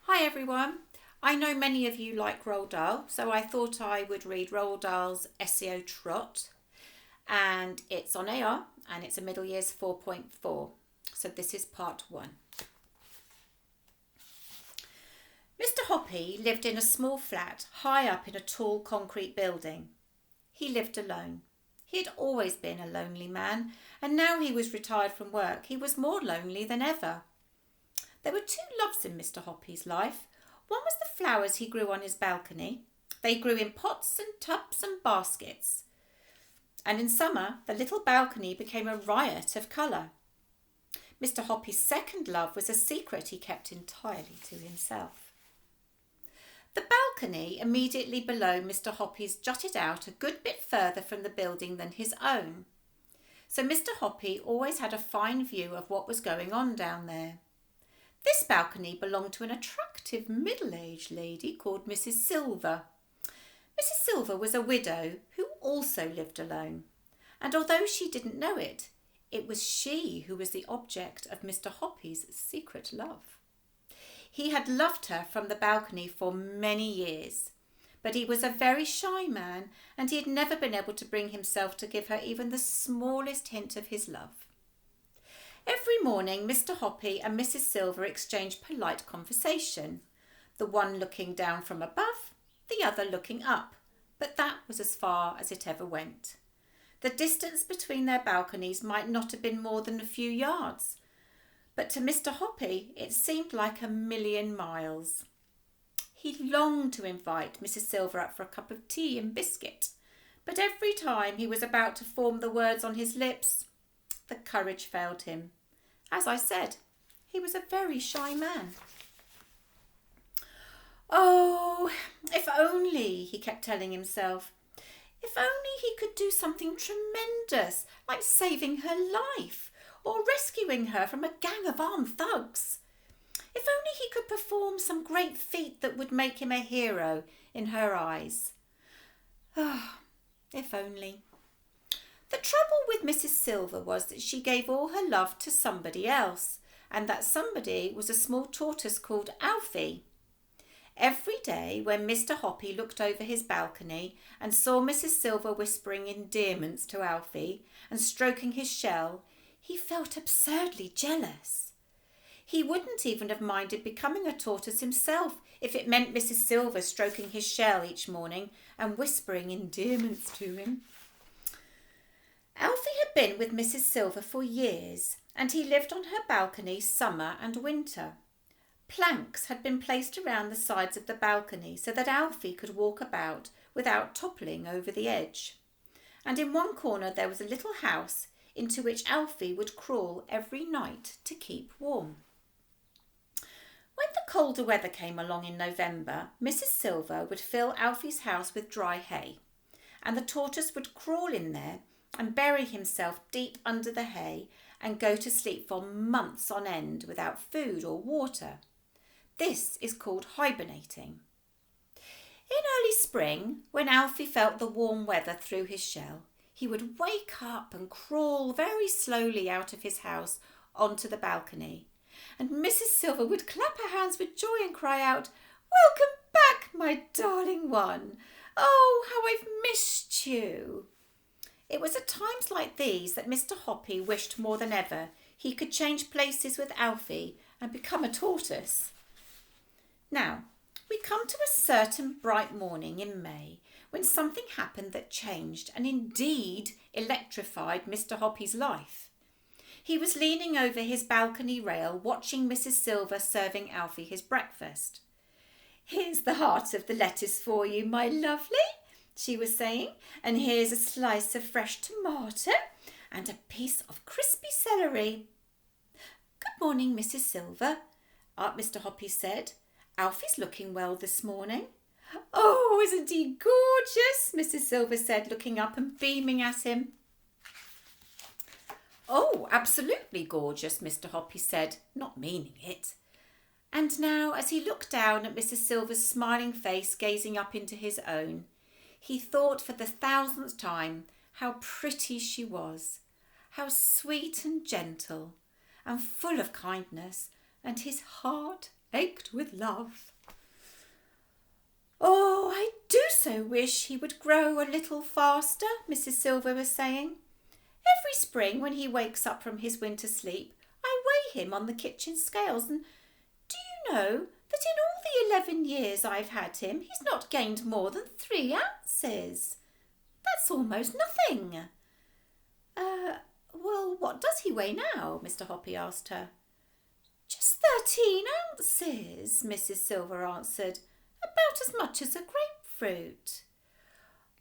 Hi everyone. I know many of you like Roald Dahl, so I thought I would read Roald Dahl's Esio Trot, and it's on AR and it's a middle years 4.4. So this is part 1. Mr. Hoppy lived in a small flat high up in a tall concrete building. He lived alone. He had always been a lonely man, and now he was retired from work, he was more lonely than ever. There were 2 loves in Mr. Hoppy's life. One was the flowers he grew on his balcony. They grew in pots and tubs and baskets. And in summer, the little balcony became a riot of colour. Mr. Hoppy's second love was a secret he kept entirely to himself. The balcony immediately below Mr. Hoppy's jutted out a good bit further from the building than his own. So Mr. Hoppy always had a fine view of what was going on down there. This balcony belonged to an attractive middle-aged lady called Mrs. Silver. Mrs. Silver was a widow who also lived alone, and although she didn't know it, it was she who was the object of Mr. Hoppy's secret love. He had loved her from the balcony for many years, but he was a very shy man, and he had never been able to bring himself to give her even the smallest hint of his love. Every morning Mr. Hoppy and Mrs. Silver exchanged polite conversation, the one looking down from above, the other looking up, but that was as far as it ever went. The distance between their balconies might not have been more than a few yards, but to Mr. Hoppy it seemed like a million miles. He longed to invite Mrs. Silver up for a cup of tea and biscuit, but every time he was about to form the words on his lips, the courage failed him. As I said, he was a very shy man. Oh, if only, he kept telling himself, if only he could do something tremendous, like saving her life or rescuing her from a gang of armed thugs. If only he could perform some great feat that would make him a hero in her eyes. Ah, if only. The trouble with Mrs. Silver was that she gave all her love to somebody else, and that somebody was a small tortoise called Alfie. Every day when Mr. Hoppy looked over his balcony and saw Mrs. Silver whispering endearments to Alfie and stroking his shell, he felt absurdly jealous. He wouldn't even have minded becoming a tortoise himself if it meant Mrs. Silver stroking his shell each morning and whispering endearments to him. Alfie had been with Mrs. Silver for years, and he lived on her balcony summer and winter. Planks had been placed around the sides of the balcony so that Alfie could walk about without toppling over the edge. And in one corner there was a little house into which Alfie would crawl every night to keep warm. When the colder weather came along in November, Mrs. Silver would fill Alfie's house with dry hay, and the tortoise would crawl in there and bury himself deep under the hay and go to sleep for months on end without food or water. This is called hibernating. In early spring, when Alfie felt the warm weather through his shell, he would wake up and crawl very slowly out of his house onto the balcony, and Mrs. Silver would clap her hands with joy and cry out, "Welcome back, my darling one! Oh, how I've missed you!" It was at times like these that Mr. Hoppy wished more than ever he could change places with Alfie and become a tortoise. Now, we come to a certain bright morning in May when something happened that changed and indeed electrified Mr. Hoppy's life. He was leaning over his balcony rail watching Mrs. Silver serving Alfie his breakfast. "Here's the heart of the lettuce for you, my lovely," she was saying, "and here's a slice of fresh tomato and a piece of crispy celery." "Good morning, Mrs. Silver," Mr. Hoppy said. "Alfie's looking well this morning." "Oh, isn't he gorgeous?" Mrs. Silver said, looking up and beaming at him. "Oh, absolutely gorgeous," Mr. Hoppy said, not meaning it. And now, as he looked down at Mrs. Silver's smiling face gazing up into his own, he thought for the 1000th time how pretty she was, how sweet and gentle and full of kindness, and his heart ached with love. Oh, I do so wish he would grow a little faster, Mrs. Silver was saying. Every spring when he wakes up from his winter sleep, I weigh him on the kitchen scales, and do you know that in all the 11 years I've had him, he's not gained more than 3 ounces. That's almost nothing. Well, what does he weigh now? Mr. Hoppy asked her. Just 13 ounces, Mrs. Silver answered. About as much as a grapefruit.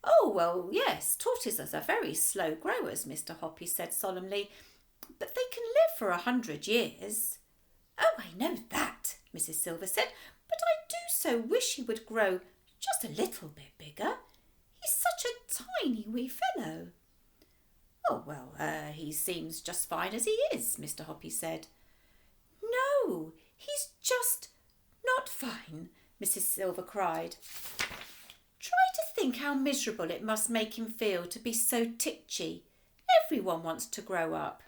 Oh, well, yes, tortoises are very slow growers, Mr. Hoppy said solemnly, but they can live for 100 years. Oh, I know that, Mrs. Silver said, but I do so wish he would grow just a little bit bigger. He's such a tiny wee fellow. Oh, well, he seems just fine as he is, Mr. Hoppy said. No, he's just not fine, Mrs. Silver cried. Try to think how miserable it must make him feel to be so titchy. Everyone wants to grow up.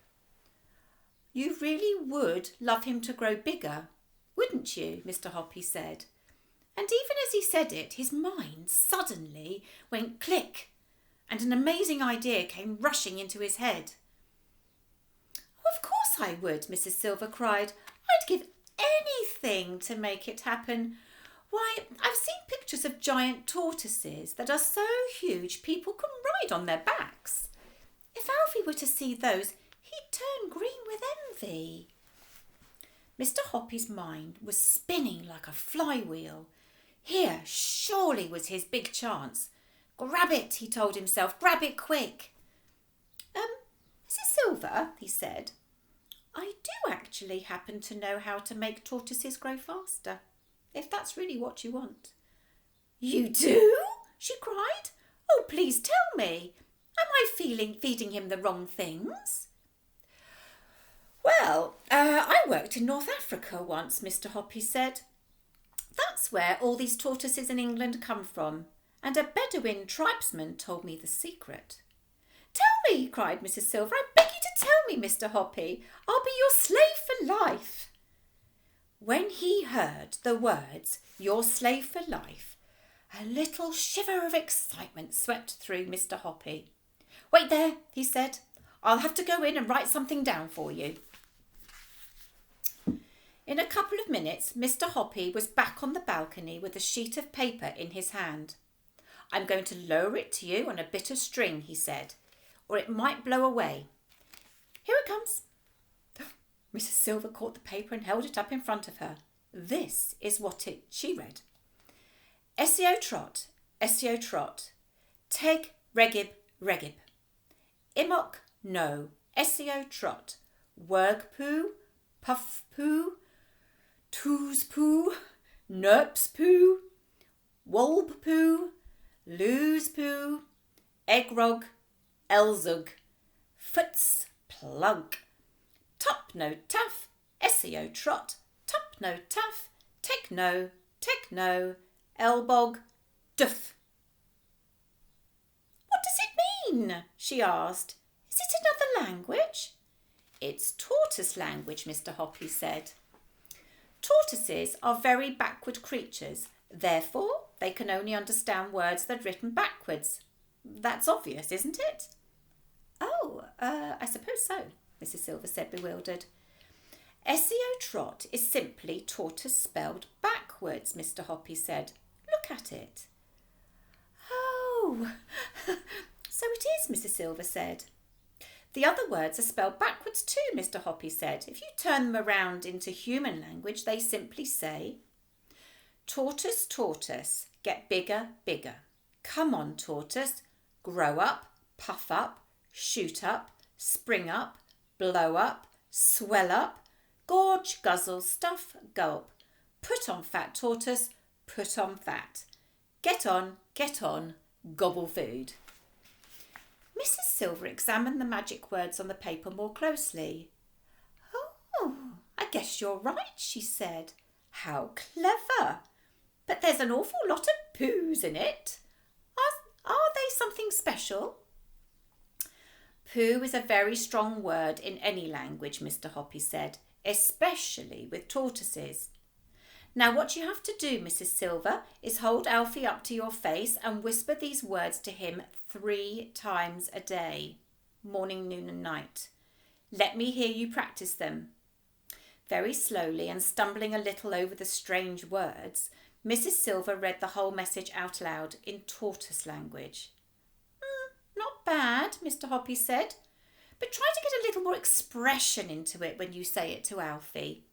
You really would love him to grow bigger, wouldn't you? Mr. Hoppy said. And even as he said it, his mind suddenly went click, and an amazing idea came rushing into his head. Oh, of course I would, Mrs. Silver cried. I'd give anything to make it happen. Why, I've seen pictures of giant tortoises that are so huge people can ride on their backs. If Alfie were to see those, he'd turn green with envy. Mr. Hoppy's mind was spinning like a flywheel. Here surely was his big chance. Grab it, he told himself, grab it quick. Mrs. Silver, he said, I do actually happen to know how to make tortoises grow faster, if that's really what you want. You do? She cried. Oh, please tell me. Am I feeding him the wrong things? Well, I worked in North Africa once, Mr. Hoppy said. That's where all these tortoises in England come from, and a Bedouin tribesman told me the secret. Tell me, cried Mrs. Silver. I beg you to tell me, Mr. Hoppy. I'll be your slave for life. When he heard the words, your slave for life, a little shiver of excitement swept through Mr. Hoppy. Wait there, he said. I'll have to go in and write something down for you. In a couple of minutes, Mr. Hoppy was back on the balcony with a sheet of paper in his hand. I'm going to lower it to you on a bit of string, he said, or it might blow away. Here it comes. Mrs. Silver caught the paper and held it up in front of her. This is what she read. Esio Trot, Teg Regib Regib. Imok no, Esio Trot, Werg poo, Puff poo, Toos poo, Nerps poo, Wolb poo, Lose poo, Eggrog, Elzug, Foots plug, Top no taff, Esio Trot, Top no taff, Techno, Elbog, Duff. What does it mean? She asked. Is it another language? It's tortoise language, Mr. Hoppy said. Tortoises are very backward creatures. Therefore, they can only understand words that are written backwards. That's obvious, isn't it? Oh, I suppose so, Mrs. Silver said, bewildered. Esio Trot is simply tortoise spelled backwards, Mr. Hoppy said. Look at it. Oh, so it is, Mrs. Silver said. The other words are spelled backwards too, Mr. Hoppy said. If you turn them around into human language, they simply say, Tortoise, tortoise, get bigger, bigger. Come on, tortoise, grow up, puff up, shoot up, spring up, blow up, swell up, gorge, guzzle, stuff, gulp. Put on fat, tortoise, put on fat. Get on, gobble food. Mrs. Silver examined the magic words on the paper more closely. Oh, I guess you're right, she said. How clever! But there's an awful lot of poos in it. Are they something special? Poo is a very strong word in any language, Mr. Hoppy said, especially with tortoises. Now what you have to do, Mrs. Silver, is hold Alfie up to your face and whisper these words to him 3 times a day, morning, noon and night. Let me hear you practice them." Very slowly and stumbling a little over the strange words, Mrs. Silver read the whole message out loud in tortoise language. "Not bad," Mr. Hoppy said, "but try to get a little more expression into it when you say it to Alfie.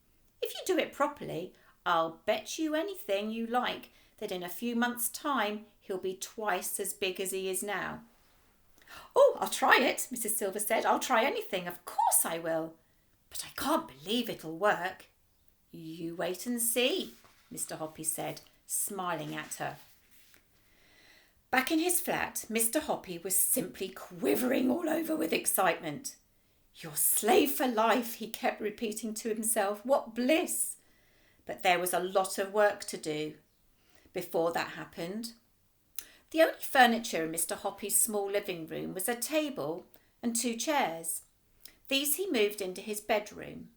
If you do it properly, I'll bet you anything you like that in a few months' time he'll be twice as big as he is now." "Oh, I'll try it," Mrs. Silver said. "I'll try anything. Of course I will. But I can't believe it'll work." "You wait and see," Mr. Hoppy said, smiling at her. Back in his flat, Mr. Hoppy was simply quivering all over with excitement. "Your slave for life," he kept repeating to himself. "What bliss!" But there was a lot of work to do before that happened. The only furniture in Mr. Hoppy's small living room was a table and 2 chairs. These he moved into his bedroom.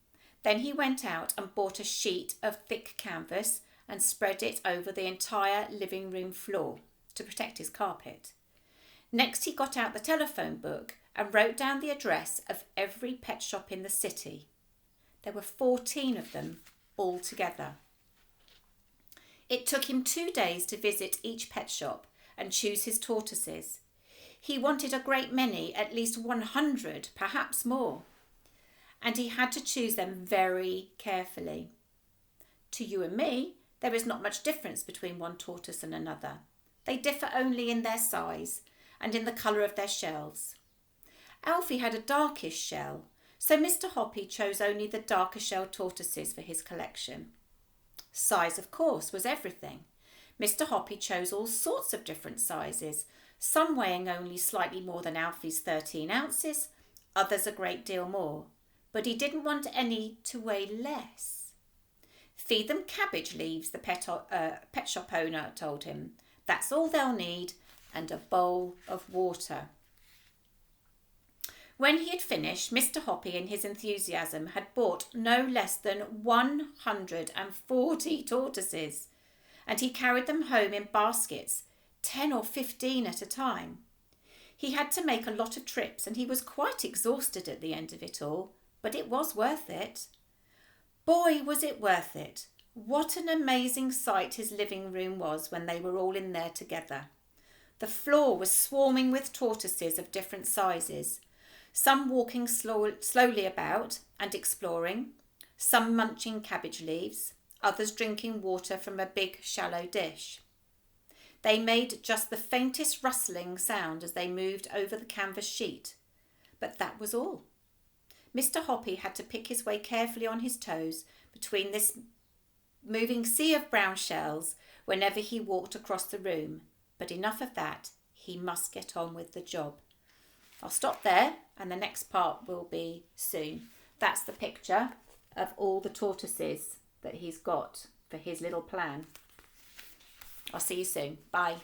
Then he went out and bought a sheet of thick canvas and spread it over the entire living room floor to protect his carpet. Next he got out the telephone book and wrote down the address of every pet shop in the city. There were 14 of them altogether. It took him 2 days to visit each pet shop and choose his tortoises. He wanted a great many, at least 100, perhaps more. And he had to choose them very carefully. To you and me, there is not much difference between one tortoise and another. They differ only in their size and in the colour of their shells. Alfie had a darkish shell, so Mr. Hoppy chose only the darker shell tortoises for his collection. Size, of course, was everything. Mr. Hoppy chose all sorts of different sizes, some weighing only slightly more than Alfie's 13 ounces, others a great deal more, but he didn't want any to weigh less. "Feed them cabbage leaves," the pet shop owner told him. "That's all they'll need, and a bowl of water." When he had finished, Mr. Hoppy in his enthusiasm had bought no less than 140 tortoises, and he carried them home in baskets, 10 or 15 at a time. He had to make a lot of trips and he was quite exhausted at the end of it all, but it was worth it. Boy, was it worth it. What an amazing sight his living room was when they were all in there together. The floor was swarming with tortoises of different sizes, some walking slowly about and exploring, some munching cabbage leaves, others drinking water from a big shallow dish. They made just the faintest rustling sound as they moved over the canvas sheet, but that was all. Mr. Hoppy had to pick his way carefully on his toes between this moving sea of brown shells whenever he walked across the room, but enough of that, he must get on with the job. I'll stop there and the next part will be soon. That's the picture of all the tortoises that he's got for his little plan. I'll see you soon. Bye.